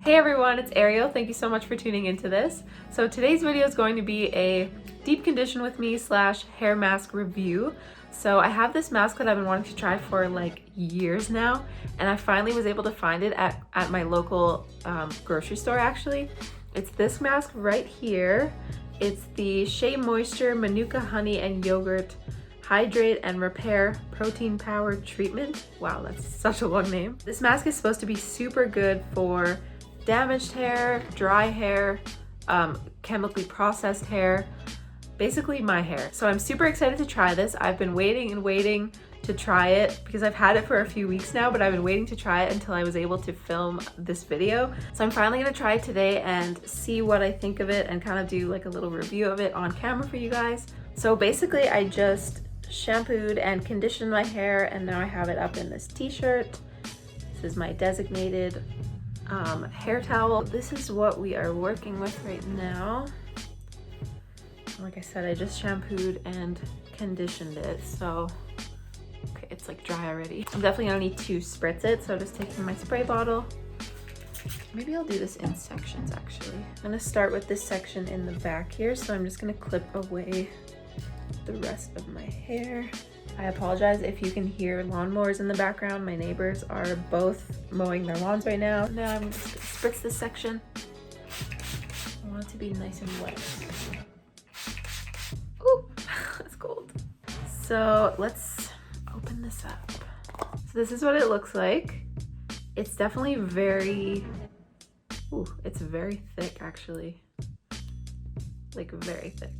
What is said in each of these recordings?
Hey everyone, it's Ariel. Thank you so much for tuning into this. So today's video is going to be a deep condition with me / hair mask review. So I have this mask that I've been wanting to try for like years now, and I finally was able to find it at my local grocery store actually. It's this mask right here. It's the Shea Moisture Manuka Honey and Yogurt Hydrate and Repair Protein Powered Treatment. Wow, that's such a long name. This mask is supposed to be super good for damaged hair, dry hair, chemically processed hair, basically my hair. So I'm super excited to try this. I've been waiting and waiting to try it because I've had it for a few weeks now, but I've been waiting to try it until I was able to film this video. So I'm finally gonna try it today and see what I think of it and kind of do like a little review of it on camera for you guys. So basically I just shampooed and conditioned my hair, and now I have it up in this t-shirt. This is my designated hair towel. This is what we are working with right now. Like I said, I just shampooed and conditioned it, so okay, it's like dry already. I'm definitely gonna need to spritz it, so just taking my spray bottle. Maybe I'll do this in sections actually. I'm gonna start with this section in the back here, so I'm just gonna clip away the rest of my hair. I apologize if you can hear lawnmowers in the background. My neighbors are both mowing their lawns right now. Now I'm just gonna spritz this section. I want it to be nice and wet. Ooh, that's cold. So let's open this up. So this is what it looks like. It's definitely very, ooh, it's very thick actually. Like very thick.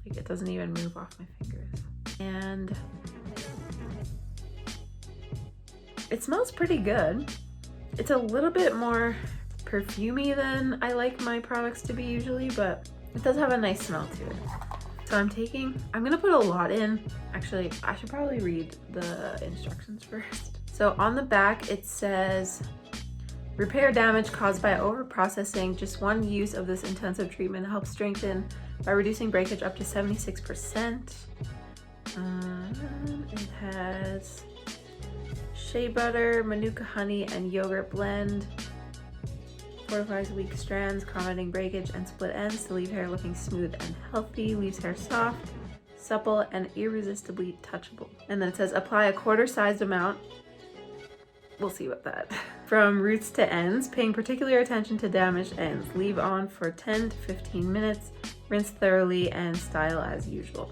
Like it doesn't even move off my fingers. And it smells pretty good. It's a little bit more perfumey than I like my products to be usually, but it does have a nice smell to it. So I'm gonna put a lot in. Actually, I should probably read the instructions first. So on the back it says, repair damage caused by over-processing. Just one use of this intensive treatment helps strengthen by reducing breakage up to 76%. It has shea butter, Manuka honey, and yogurt blend. Fortifies weak strands, combating breakage and split ends to leave hair looking smooth and healthy. Leaves hair soft, supple, and irresistibly touchable. And then it says apply a quarter-sized amount. We'll see what that. From roots to ends, paying particular attention to damaged ends. Leave on for 10 to 15 minutes. Rinse thoroughly and style as usual.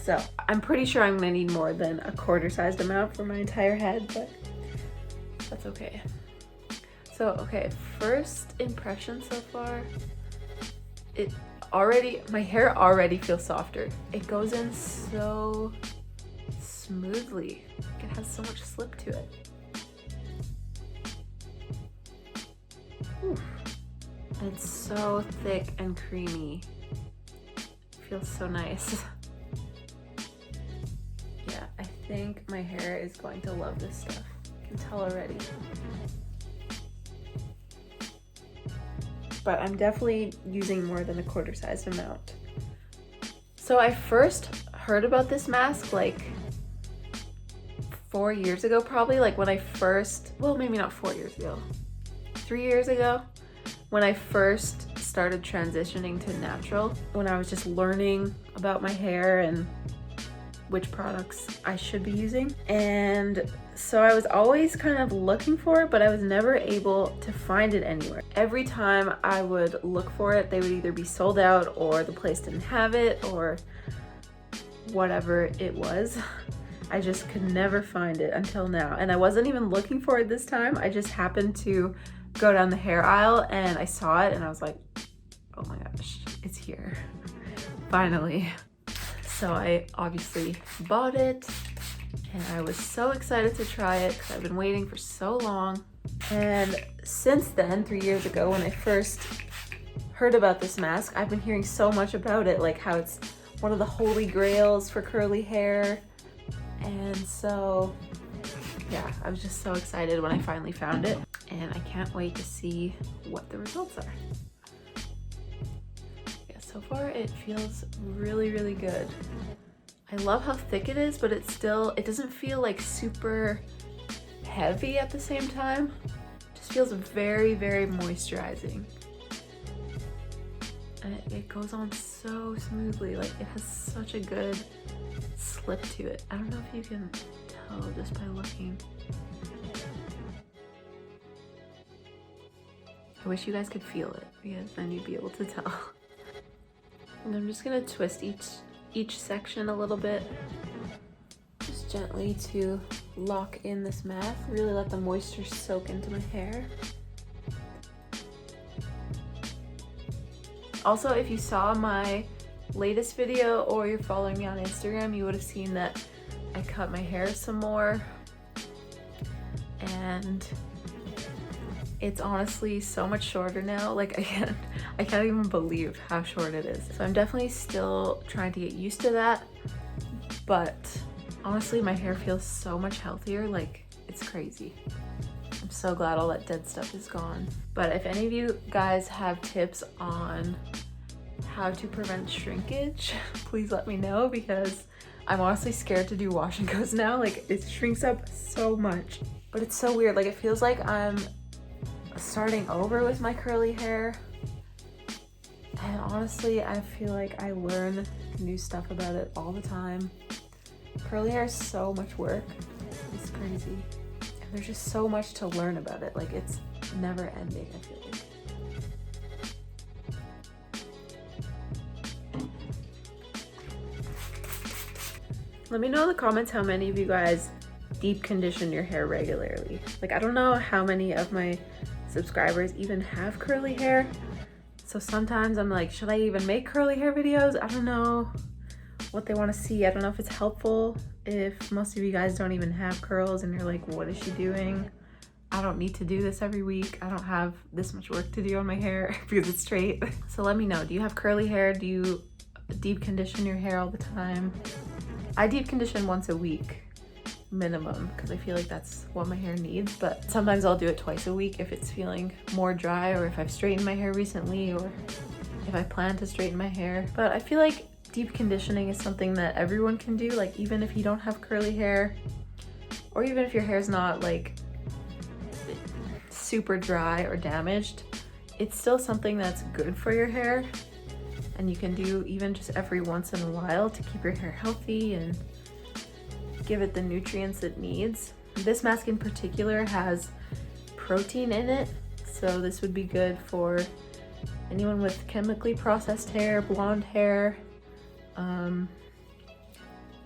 So I'm pretty sure I'm gonna need more than a quarter-sized amount for my entire head, but that's okay. So, okay, first impression so far, my hair already feels softer. It goes in so smoothly. It has so much slip to it. Oof. And it's so thick and creamy. Feels so nice. Yeah, I think my hair is going to love this stuff. I can tell already. But I'm definitely using more than a quarter-sized amount. So I first heard about this mask like 4 years ago, probably, like when I first, well, maybe not 4 years ago, 3 years ago, when I first started transitioning to natural, when I was just learning about my hair and which products I should be using. And so I was always kind of looking for it, but I was never able to find it anywhere. Every time I would look for it, they would either be sold out or the place didn't have it or whatever it was. I just could never find it until now. And I wasn't even looking for it this time. I just happened to go down the hair aisle and I saw it and I was like, oh my gosh, it's here, finally. So I obviously bought it and I was so excited to try it because I've been waiting for so long. And since then, 3 years ago, when I first heard about this mask, I've been hearing so much about it, like how it's one of the holy grails for curly hair. And so, yeah, I was just so excited when I finally found it, and I can't wait to see what the results are. So far it feels really, really good. I love how thick it is, but it doesn't feel like super heavy at the same time. It just feels very, very moisturizing. And it goes on so smoothly. Like, it has such a good slip to it. I don't know if you can tell just by looking. I wish you guys could feel it, because then you'd be able to tell. And I'm just gonna twist each section a little bit, just gently to lock in this mask. Really let the moisture soak into my hair. Also, if you saw my latest video or you're following me on Instagram, you would have seen that I cut my hair some more, and it's honestly so much shorter now. Like, I can't even believe how short it is. So I'm definitely still trying to get used to that, but honestly my hair feels so much healthier. Like, it's crazy. I'm so glad all that dead stuff is gone. But if any of you guys have tips on how to prevent shrinkage, please let me know, because I'm honestly scared to do wash and goes now. Like, it shrinks up so much. But it's so weird. Like, it feels like I'm starting over with my curly hair. And honestly, I feel like I learn new stuff about it all the time. Curly hair is so much work. It's crazy. And there's just so much to learn about it. Like, it's never ending, I feel like. Let me know in the comments how many of you guys deep condition your hair regularly. Like, I don't know how many of my subscribers even have curly hair. So sometimes I'm like, should I even make curly hair videos? I don't know what they want to see. I don't know if it's helpful if most of you guys don't even have curls and you're like, what is she doing? I don't need to do this every week. I don't have this much work to do on my hair because it's straight. So let me know, do you have curly hair? Do you deep condition your hair all the time? I deep condition once a week minimum, because I feel like that's what my hair needs, but sometimes I'll do it twice a week if it's feeling more dry, or if I've straightened my hair recently, or if I plan to straighten my hair. But I feel like deep conditioning is something that everyone can do. Like, even if you don't have curly hair, or even if your hair's not like super dry or damaged, it's still something that's good for your hair, and you can do even just every once in a while to keep your hair healthy and give it the nutrients it needs. This mask in particular has protein in it, so this would be good for anyone with chemically processed hair, blonde hair,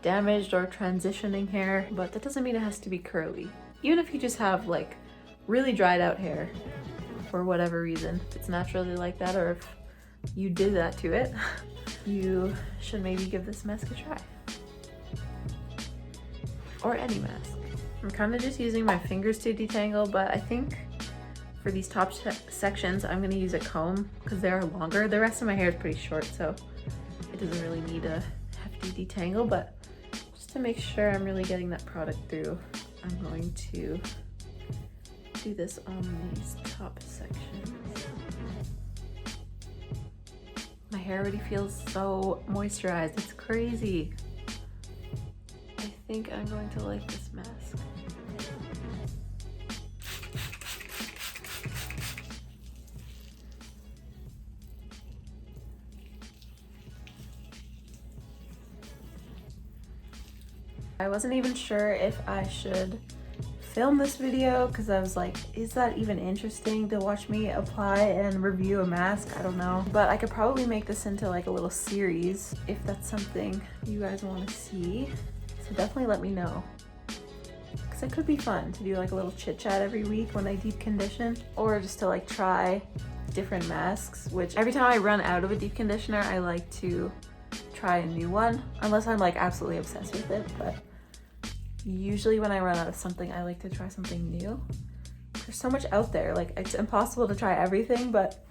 damaged or transitioning hair, but that doesn't mean it has to be curly. Even if you just have like really dried out hair for whatever reason, if it's naturally like that, or if you did that to it, you should maybe give this mask a try. Or any mask. I'm kind of just using my fingers to detangle, but I think for these top sections, I'm gonna use a comb because they are longer. The rest of my hair is pretty short, so it doesn't really need a hefty detangle, but just to make sure I'm really getting that product through, I'm going to do this on these top sections. My hair already feels so moisturized, it's crazy. I think I'm going to like this mask. I wasn't even sure if I should film this video because I was like, is that even interesting to watch me apply and review a mask? I don't know. But I could probably make this into like a little series if that's something you guys want to see. So definitely let me know, because it could be fun to do like a little chit chat every week when I deep condition, or just to like try different masks, which every time I run out of a deep conditioner, I like to try a new one, unless I'm like absolutely obsessed with it. But usually when I run out of something, I like to try something new. There's so much out there, like it's impossible to try everything, but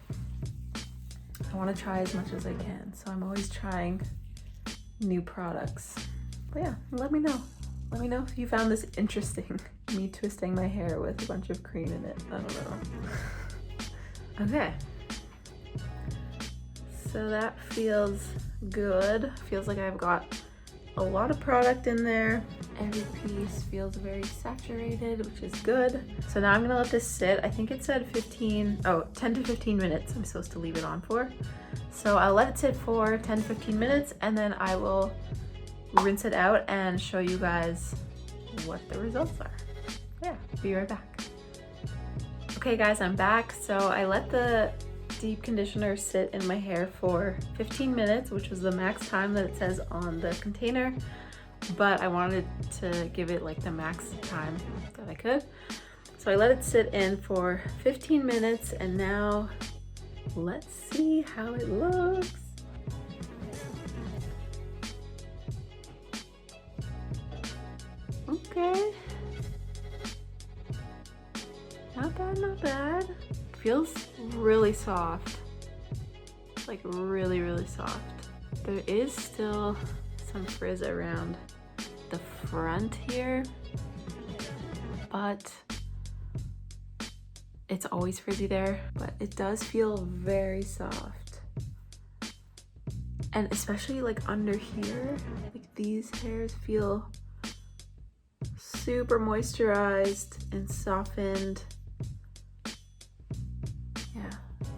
I want to try as much as I can. So I'm always trying new products. But yeah, let me know. Let me know if you found this interesting. Me twisting my hair with a bunch of cream in it. I don't know. Okay. So that feels good. Feels like I've got a lot of product in there. Every piece feels very saturated, which is good. So now I'm gonna let this sit. I think it said 10 to 15 minutes I'm supposed to leave it on for. So I'll let it sit for 10 to 15 minutes and then I will rinse it out and show you guys what the results are. Yeah, be right back. Okay guys, I'm back. So I let the deep conditioner sit in my hair for 15 minutes, which was the max time that it says on the container, but I wanted to give it like the max time that I could. So I let it sit in for 15 minutes and now let's see how it looks. Okay. Not bad, not bad. Feels really soft. Like really, really soft. There is still some frizz around the front here, but it's always frizzy there, but it does feel very soft. And especially like under here, like these hairs feel super moisturized and softened. Yeah,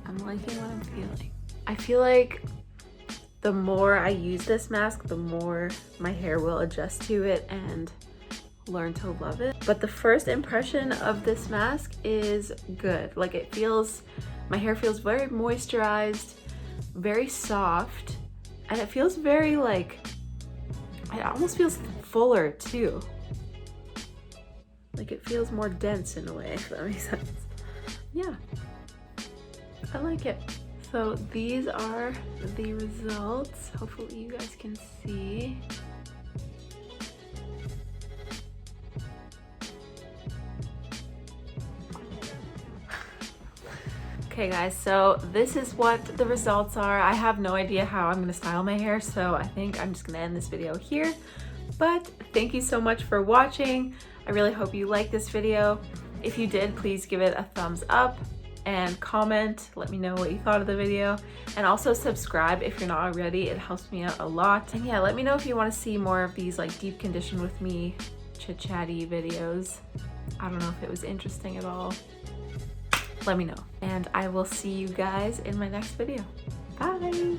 I'm liking what I'm feeling. I feel like the more I use this mask, the more my hair will adjust to it and learn to love it. But the first impression of this mask is good. Like it feels, my hair feels very moisturized, very soft, and it feels very like, it almost feels fuller too. Like it feels more dense in a way, if that makes sense. Yeah, I like it. So these are the results. Hopefully you guys can see. Okay guys, so this is what the results are. I have no idea how I'm gonna style my hair, so I think I'm just gonna end this video here. But thank you so much for watching. I really hope you liked this video. If you did, please give it a thumbs up and comment. Let me know what you thought of the video. And also subscribe if you're not already. It helps me out a lot. And yeah, let me know if you want to see more of these like deep condition with me chit-chatty videos. I don't know if it was interesting at all. Let me know. And I will see you guys in my next video. Bye!